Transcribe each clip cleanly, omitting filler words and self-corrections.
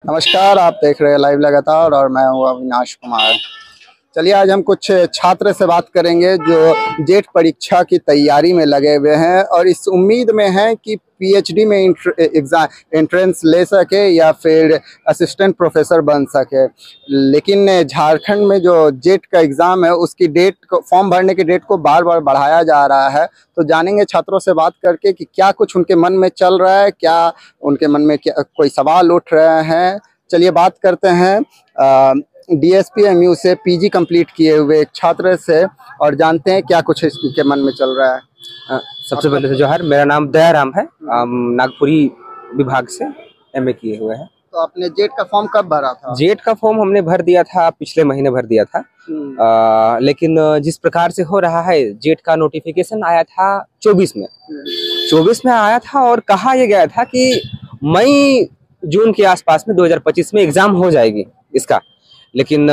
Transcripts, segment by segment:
नमस्कार, आप देख रहे हैं लाइव लगातार और मैं हूँ अविनाश कुमार। चलिए आज हम कुछ छात्र से बात करेंगे जो जेट परीक्षा की तैयारी में लगे हुए हैं और इस उम्मीद में हैं कि पीएचडी में एग्जाम एंट्रेंस ले सके या फिर असिस्टेंट प्रोफेसर बन सके। लेकिन झारखंड में जो जेट का एग्ज़ाम है उसकी डेट को, फॉर्म भरने की डेट को बार बार बढ़ाया जा रहा है। तो जानेंगे छात्रों से बात करके कि क्या कुछ उनके मन में चल रहा है, क्या उनके मन में क्या कोई सवाल उठ रहे हैं। चलिए बात करते हैं डीएसपीएमयू से पीजी कंप्लीट किए हुए एक छात्र से और जानते हैं क्या कुछ इसके मन में चल रहा है। सबसे पहले तो जोहर, मेरा नाम दयाराम है। नागपुरी विभाग से एमए किए हुए हैं। तो आपने जेट का फॉर्म कब भरा था? जेट का फॉर्म हमने भर दिया था, पिछले महीने भर दिया था। लेकिन जिस प्रकार से हो रहा है, जेट का नोटिफिकेशन आया था 24 में आया था और कहा यह गया था कि मई जून के आसपास में 2025 में एग्जाम हो जाएगी इसका। लेकिन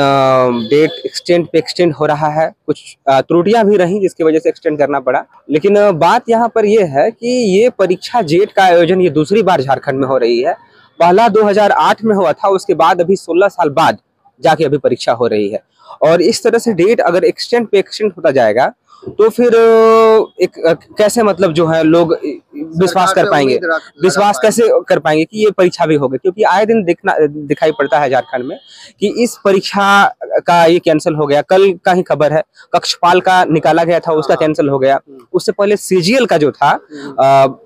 डेट एक्सटेंड हो रहा है, कुछ त्रुटियां भी रही जिसकी वजह से एक्सटेंड करना पड़ा। लेकिन बात यहाँ पर यह है कि ये परीक्षा जेट का आयोजन ये दूसरी बार झारखंड में हो रही है। पहला 2008 में हुआ था, उसके बाद अभी 16 साल बाद जाके अभी परीक्षा हो रही है। और इस तरह से डेट अगर एक्सटेंड होता जाएगा तो फिर एक कैसे मतलब जो है लोग विश्वास कर पाएंगे, विश्वास कैसे कर पाएंगे कि ये परीक्षा भी होगी। क्योंकि आए दिन दिखाई पड़ता है झारखंड में कि इस परीक्षा का ये कैंसिल हो गया। कल का ही खबर है, कक्षपाल का निकाला गया था, उसका कैंसिल हो गया। उससे पहले सीजीएल का जो था,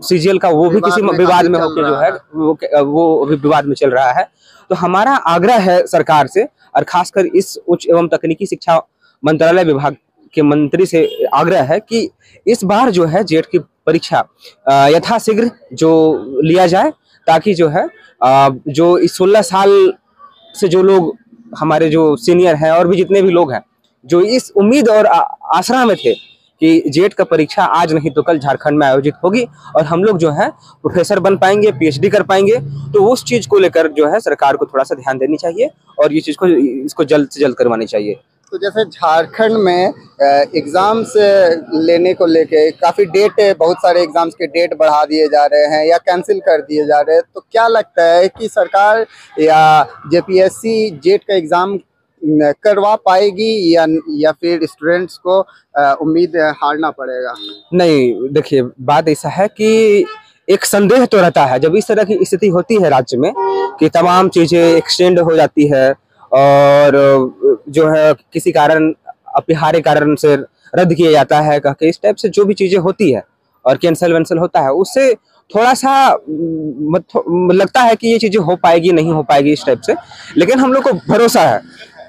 सीजीएल का वो भी किसी विवाद में होकर जो है वो अभी विवाद में चल रहा है। तो हमारा आग्रह है सरकार से और खासकर इस उच्च एवं तकनीकी शिक्षा मंत्रालय विभाग के मंत्री से आग्रह है कि इस बार जो है जेट की परीक्षा यथाशीघ्र जो लिया जाए, ताकि जो है जो इस 16 साल से जो लोग हमारे जो सीनियर हैं और भी जितने भी लोग हैं जो इस उम्मीद और आशा में थे कि जेट का परीक्षा आज नहीं तो कल झारखंड में आयोजित होगी और हम लोग जो है प्रोफेसर बन पाएंगे, पीएचडी कर पाएंगे, तो उस चीज को लेकर जो है सरकार को थोड़ा सा ध्यान देनी चाहिए और ये चीज को इसको जल्द से जल्द करवानी चाहिए। तो जैसे झारखंड में एग्जाम से लेने को लेके काफ़ी डेट, बहुत सारे एग्जाम्स के डेट बढ़ा दिए जा रहे हैं या कैंसिल कर दिए जा रहे हैं, तो क्या लगता है कि सरकार या जेपीएससी जेट का एग्ज़ाम करवा पाएगी या फिर स्टूडेंट्स को उम्मीद हारना पड़ेगा? नहीं, देखिए बात ऐसा है कि एक संदेह तो रहता है जब इस तरह की स्थिति होती है राज्य में कि तमाम चीजें एक्सटेंड हो जाती है और जो है किसी कारण अपरिहार्य कारण से रद्द किया जाता है, कि इस टाइप से जो भी चीजें होती है और कैंसिल वैंसिल होता है, उससे थोड़ा सा लगता है कि ये चीजें हो पाएगी नहीं हो पाएगी इस टाइप से। लेकिन हम लोग को भरोसा है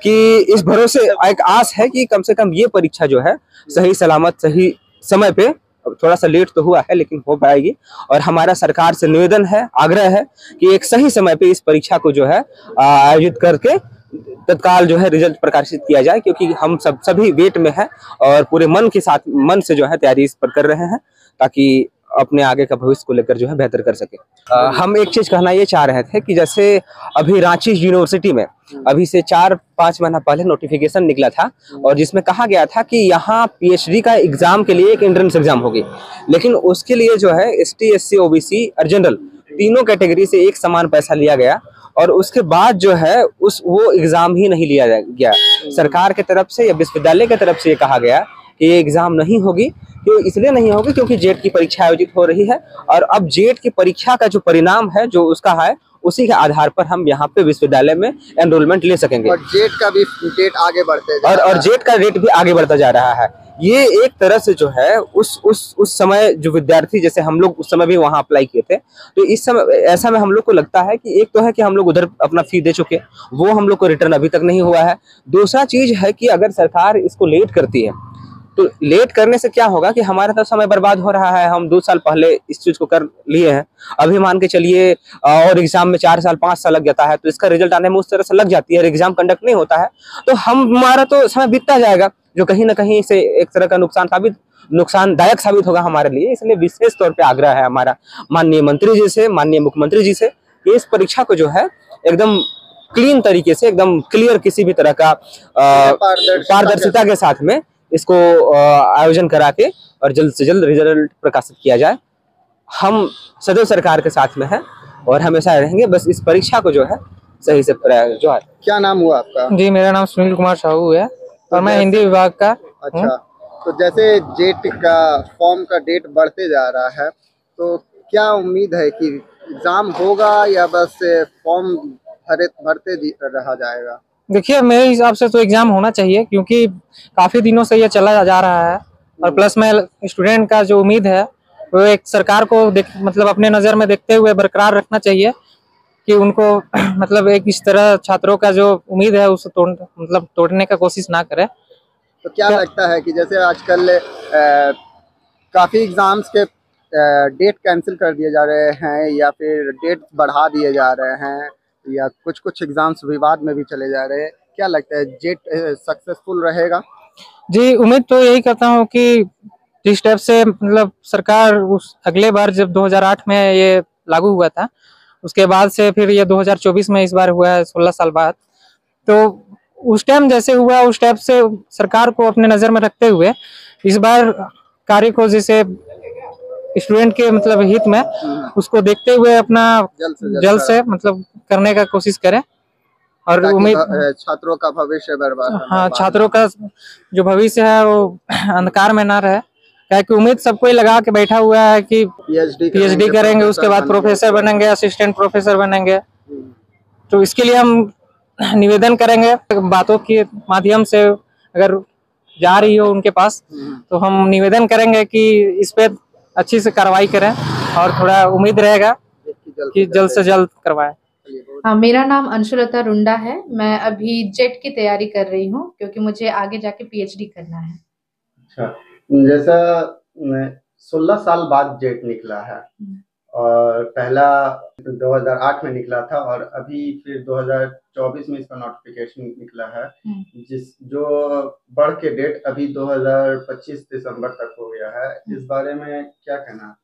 कि इस भरोसे एक आस है कि कम से कम ये परीक्षा जो है सही सलामत सही समय पे, थोड़ा सा लेट तो हुआ है लेकिन हो पाएगी। और हमारा सरकार से निवेदन है, आग्रह है कि एक सही समय पे इस परीक्षा को जो है आयोजित करके तत्काल जो है रिजल्ट प्रकाशित किया जाए, क्योंकि हम सभी वेट में हैं और पूरे मन से जो है तैयारी इस पर कर रहे हैं ताकि अपने आगे का भविष्य को लेकर जो है बेहतर कर सके। हम एक चीज कहना ये चाह रहे थे कि जैसे अभी रांची यूनिवर्सिटी में अभी से 4-5 महीना पहले नोटिफिकेशन निकला था और जिसमें कहा गया था कि यहाँ पीएचडी का एग्जाम के लिए एक एंट्रेंस एग्जाम होगी, लेकिन उसके लिए जो है एसटी, एससी, ओबीसी और जनरल तीनों कैटेगरी से एक समान पैसा लिया गया और उसके बाद जो है वो एग्जाम ही नहीं लिया गया। सरकार की तरफ से या विश्वविद्यालय की तरफ से ये कहा गया कि ये एग्जाम नहीं होगी। क्यों इसलिए नहीं होगी? क्योंकि जेट की परीक्षा आयोजित हो रही है और अब जेट की परीक्षा का जो परिणाम है जो उसका है उसी के आधार पर हम यहाँ पे विश्वविद्यालय में एनरोलमेंट ले सकेंगे। और जेट का भी डेट आगे बढ़ते जा रहा है। और जेट का रेट भी आगे बढ़ता जा रहा है। ये एक तरह से जो है उस समय जो विद्यार्थी, जैसे हम लोग उस समय भी वहाँ अप्लाई किए थे, तो इस समय ऐसा में हम लोग को लगता है कि एक तो है कि हम लोग उधर अपना फी दे चुके, वो हम लोग को रिटर्न अभी तक नहीं हुआ है। दूसरा चीज है कि अगर सरकार इसको लेट करती है तो लेट करने से क्या होगा कि हमारा तो समय बर्बाद हो रहा है। हम 2 साल पहले इस चीज को कर लिए हैं, अभी मान के चलिए और एग्जाम में 4 साल 5 साल लग जाता है तो इसका रिजल्ट आने में उस तरह से लग जाती है, एग्जाम कंडक्ट नहीं होता है तो हमारा तो समय बीतता जाएगा, जो कहीं ना कहीं से एक तरह का नुकसानदायक साबित होगा हमारे लिए। इसलिए विशेष तौर पे आग्रह है हमारा माननीय मंत्री जी से, माननीय मुख्यमंत्री जी से कि इस परीक्षा को जो है एकदम क्लीन तरीके से, एकदम क्लियर किसी भी तरह का पारदर्शिता के साथ में इसको आयोजन करा के और जल्द से जल्द रिजल्ट प्रकाशित किया जाए। हम सदैव सरकार के साथ में हैं और हमेशा रहेंगे। बस इस परीक्षा को जो है सही से प्रयास जो है। क्या नाम हुआ आपका? जी, मेरा नाम सुनील कुमार साहू है और मैं हिंदी विभाग का। अच्छा, तो जैसे जेट का फॉर्म का डेट बढ़ते जा रहा है, तो क्या उम्मीद है कि एग्जाम होगा या बस फॉर्म भरते रहा जाएगा? देखिए, मेरे हिसाब से तो एग्जाम होना चाहिए, क्योंकि काफी दिनों से ये चला जा रहा है और प्लस में स्टूडेंट का जो उम्मीद है वो एक सरकार को मतलब अपने नज़र में देखते हुए बरकरार रखना चाहिए कि उनको मतलब एक इस तरह छात्रों का जो उम्मीद है उसे तोड़ने का कोशिश ना करे। तो क्या लगता है कि जैसे आजकल काफ़ी एग्ज़ाम्स के डेट कैंसिल कर दिए जा रहे हैं या फिर डेट बढ़ा दिए जा रहे हैं या कुछ कुछ एग्ज़ाम्स विवाद में भी चले जा रहे हैं, क्या लगता है जेट सक्सेसफुल रहेगा? जी, उम्मीद तो यही करता हूँ कि जिस टाइप से मतलब सरकार उस अगले बार जब 2008 में ये लागू हुआ था, उसके बाद से फिर ये 2024 में इस बार हुआ है 16 साल बाद, तो उस टाइम जैसे हुआ उस टाइप से सरकार को अपने नज़र में रखते हुए इस बार कार्य को जैसे स्टूडेंट के मतलब हित में उसको देखते हुए अपना जल्द से मतलब करने का कोशिश करें और उम्मीद छात्रों का भविष्य बर्बाद। हाँ, छात्रों का जो भविष्य है वो अंधकार में ना रहे, क्या कि उम्मीद सबको ही लगा के बैठा हुआ है कि पीएचडी करेंगे, उसके बाद प्रोफेसर बनेंगे, असिस्टेंट प्रोफेसर बनेंगे। तो इसके लिए हम निवेदन करेंगे बातों के माध्यम से, अगर जा रही हो उनके पास तो हम निवेदन करेंगे कि इस पे अच्छी से कार्रवाई करें और थोड़ा उम्मीद रहेगा कि जल्द से जल्द करवाएं। हाँ, मेरा नाम अंशुलता रुंडा है। मैं अभी जेट की तैयारी कर रही हूँ क्योंकि मुझे आगे जाके पीएचडी करना है। अच्छा, जैसा 16 साल बाद जेट निकला है और पहला 2008 में निकला था और अभी फिर 2024 में इसका नोटिफिकेशन निकला है, जो बढ़ के डेट अभी 2025 दिसंबर तक हो गया है। इस बारे में क्या कहना है?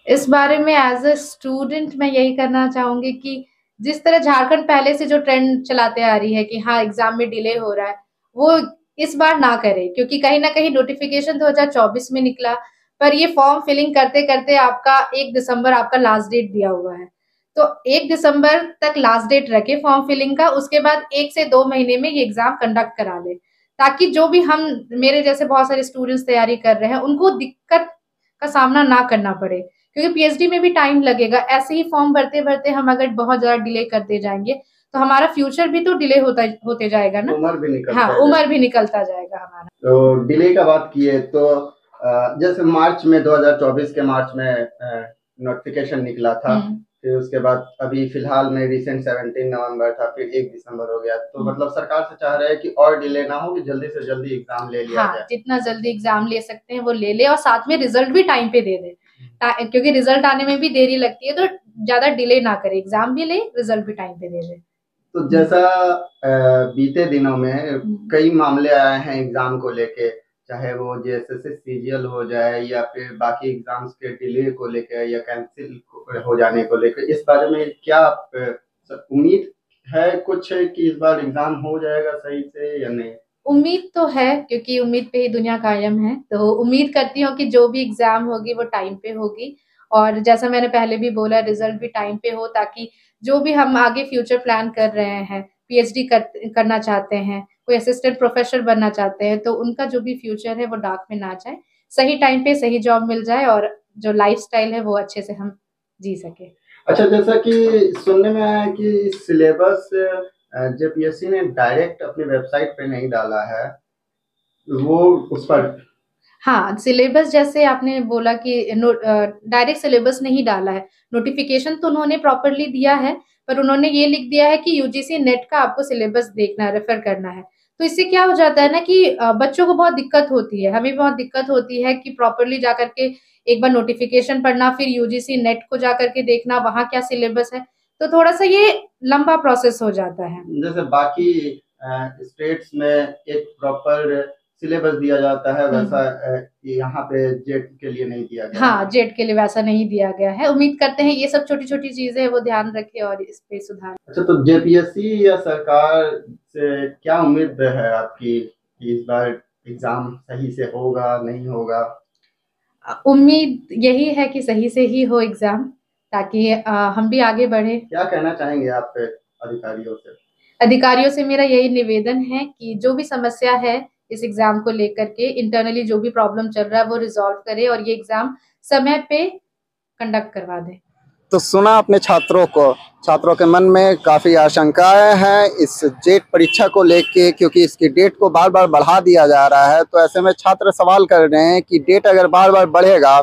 इस बारे में एज अ स्टूडेंट मैं यही करना चाहूंगी कि जिस तरह झारखंड पहले से जो ट्रेंड चलाते आ रही है कि हाँ एग्जाम में डिले हो रहा है, वो इस बार ना करे, क्योंकि कहीं ना कहीं नोटिफिकेशन 2024 में निकला पर ये फॉर्म फिलिंग करते करते आपका 1 दिसंबर आपका लास्ट डेट दिया हुआ है। तो 1 दिसंबर तक लास्ट डेट रखे फॉर्म फिलिंग का, उसके बाद 1 से 2 महीने में ये एग्जाम कंडक्ट करा ले, ताकि जो भी हम मेरे जैसे बहुत सारे स्टूडेंट्स तैयारी कर रहे हैं उनको दिक्कत का सामना ना करना पड़े, क्योंकि पीएचडी में भी टाइम लगेगा। ऐसे ही फॉर्म भरते भरते हम अगर बहुत ज्यादा डिले करते जाएंगे तो हमारा फ्यूचर भी तो डिले होते जाएगा ना, उम्र भी निकलता जाएगा हमारा। तो डिले का बात किए तो जैसे मार्च में 2024 के मार्च में नोटिफिकेशन निकला था, फिर उसके बाद अभी फिलहाल में रिसेंट 17 नवंबर था, फिर 1 दिसंबर हो गया, तो मतलब सरकार से चाह रहे हैं कि और डिले ना हो, कि जल्दी से जल्दी एग्जाम ले लिया जाए। जितना जल्दी एग्जाम ले सकते हैं वो ले ले और साथ में रिजल्ट भी टाइम पे दे दे, क्योंकि रिजल्ट आने में भी देरी लगती है, तो ज्यादा डिले ना करे, एग्जाम भी ले रिजल्ट भी टाइम पे दे दे। तो जैसा बीते दिनों में कई मामले आए हैं एग्जाम को लेके, चाहे वो जेएसएससी सीजीएल हो जाए या फिर बाकी एग्जाम्स के डिले को लेकर या कैंसिल हो जाने को लेकर, इस बारे में क्या उम्मीद है कुछ कि इस बार एग्जाम हो जाएगा सही से या नहीं? उम्मीद तो है, क्योंकि उम्मीद पे ही दुनिया कायम है, तो उम्मीद करती हूँ कि जो भी एग्जाम होगी वो टाइम पे होगी और जैसा मैंने पहले भी बोला रिजल्ट भी टाइम पे हो, ताकि जो भी हम आगे फ्यूचर प्लान कर रहे हैं, पीएचडी करना चाहते हैं, कोई असिस्टेंट प्रोफेसर बनना चाहते हैं, तो उनका जो भी फ्यूचर है वो डार्क में ना जाए, सही टाइम पे सही जॉब मिल जाए और जो लाइफस्टाइल है वो अच्छे से हम जी सके। अच्छा, जैसा कि सुनने में आया कि सिलेबस जेपीएससी ने डायरेक्ट अपनी वेबसाइट पे नहीं डाला है, वो उस पर हाँ, सिलेबस जैसे आपने बोला कि डायरेक्ट सिलेबस नहीं डाला है, नोटिफिकेशन तो उन्होंने प्रॉपरली दिया है, पर उन्होंने ये लिख दिया है कि यूजीसी नेट का आपको सिलेबस देखना है, रेफर करना है। तो इससे क्या हो जाता है ना कि बच्चों को बहुत दिक्कत होती है, हमें बहुत दिक्कत होती है कि प्रॉपरली जाकर के एक बार नोटिफिकेशन पढ़ना, फिर यूजीसी नेट को जाकर के देखना वहां क्या सिलेबस है, तो थोड़ा सा ये लंबा प्रोसेस हो जाता है। जैसे बाकी स्टेट्स में एक प्रॉपर सिलेबस दिया जाता है, वैसा यहाँ पे जेट के लिए नहीं दिया गया। हाँ, जेट के लिए वैसा नहीं दिया गया है। उम्मीद करते हैं ये सब छोटी छोटी चीजें वो ध्यान रखे और इस पे सुधार। अच्छा, तो जेपीएससी या सरकार से क्या उम्मीद है आपकी कि इस बार एग्जाम सही से होगा नहीं होगा? उम्मीद यही है कि सही से ही हो एग्जाम, ताकि हम भी आगे बढ़े। क्या कहना चाहेंगे आप अधिकारियों से? अधिकारियों से मेरा यही निवेदन है कि जो भी समस्या है इस एग्जाम को लेकर के, इंटरनली जो भी प्रॉब्लम चल रहा है वो रिजॉल्व करे और ये एग्जाम समय पे कंडक्ट करवा दे। तो सुना अपने छात्रों के मन में काफ़ी आशंकाएं हैं इस जेट परीक्षा को लेके, क्योंकि इसकी डेट को बार बार बढ़ा दिया जा रहा है। तो ऐसे में छात्र सवाल कर रहे हैं कि डेट अगर बार बार बढ़ेगा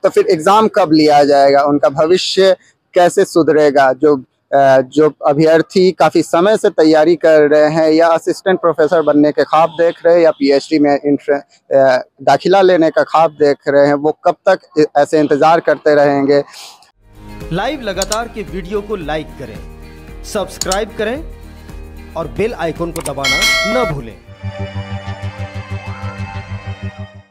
तो फिर एग्ज़ाम कब लिया जाएगा, उनका भविष्य कैसे सुधरेगा। जो अभ्यर्थी काफ़ी समय से तैयारी कर रहे हैं या असिस्टेंट प्रोफेसर बनने के ख्वाब देख रहे हैं या पीएचडी में दाखिला लेने का ख्वाब देख रहे हैं, वो कब तक ऐसे इंतज़ार करते रहेंगे। लाइव लगातार के वीडियो को लाइक करें, सब्सक्राइब करें और बेल आइकन को दबाना न भूलें।